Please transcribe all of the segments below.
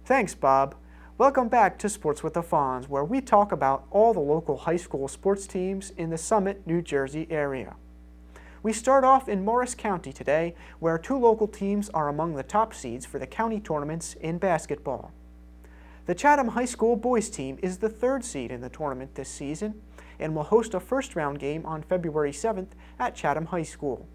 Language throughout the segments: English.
Thanks, Bob. Welcome back to Sports with the Fonz, where we talk about all the local high school sports teams in the Summit, New Jersey area. We start off in Morris County today, where two local teams are among the top seeds for the county tournaments in basketball. The Chatham High School boys team is the third seed in the tournament this season and will host a first-round game on February 7th at Chatham High School.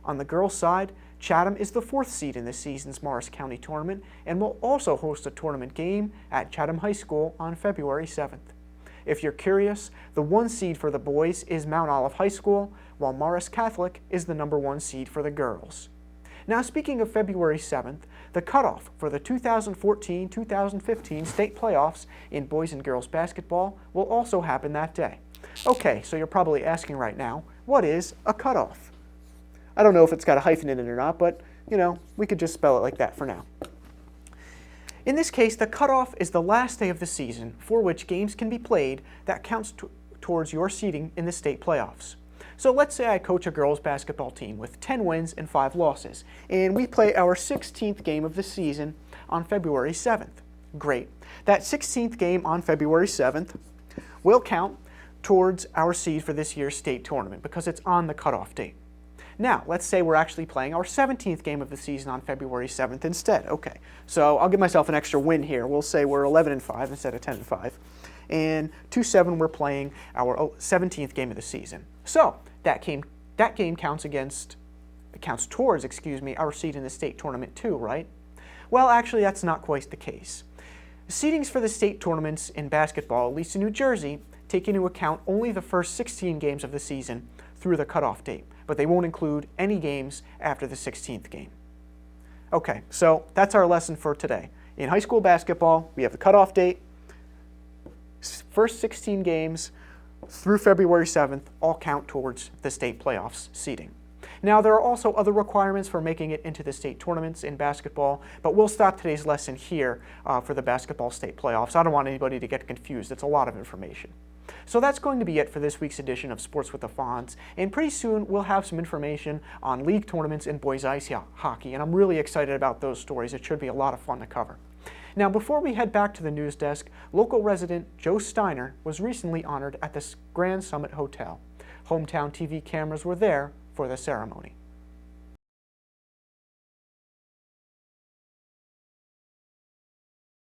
On the girls' side, Chatham is the fourth seed in this season's Morris County tournament and will also host a tournament game at Chatham High School on February 7th. If you're curious, the one seed for the boys is Mount Olive High School, while Morris Catholic is the number one seed for the girls. Now, speaking of February 7th, the cutoff for the 2014-2015 state playoffs in boys and girls basketball will also happen that day. Okay, so you're probably asking right now, what is a cutoff? I don't know if it's got a hyphen in it or not, but, we could just spell it like that for now. In this case, the cutoff is the last day of the season for which games can be played that counts towards your seeding in the state playoffs. So let's say I coach a girls basketball team with 10 wins and 5 losses, and we play our 16th game of the season on February 7th. Great. That 16th game on February 7th will count towards our seed for this year's state tournament because it's on the cutoff date. Now, let's say we're actually playing our 17th game of the season on February 7th instead. Okay, so I'll give myself an extra win here. We'll say we're 11-5 instead of 10-5. And 2-7, we're playing our 17th game of the season. So that game counts towards our seed in the state tournament too, right? Well, actually, that's not quite the case. Seedings for the state tournaments in basketball, at least in New Jersey, take into account only the first 16 games of the season through the cutoff date, but they won't include any games after the 16th game. Okay, so that's our lesson for today. In high school basketball, we have the cutoff date, first 16 games through February 7th all count towards the state playoffs seeding. Now, there are also other requirements for making it into the state tournaments in basketball, but we'll stop today's lesson here for the basketball state playoffs. I don't want anybody to get confused. It's a lot of information. So that's going to be it for this week's edition of Sports with the Fonz, and pretty soon we'll have some information on league tournaments in boys ice hockey, and I'm really excited about those stories. It should be a lot of fun to cover. Now, before we head back to the news desk, local resident Joe Steiner was recently honored at the Grand Summit Hotel. HomeTowne TV cameras were there for the ceremony.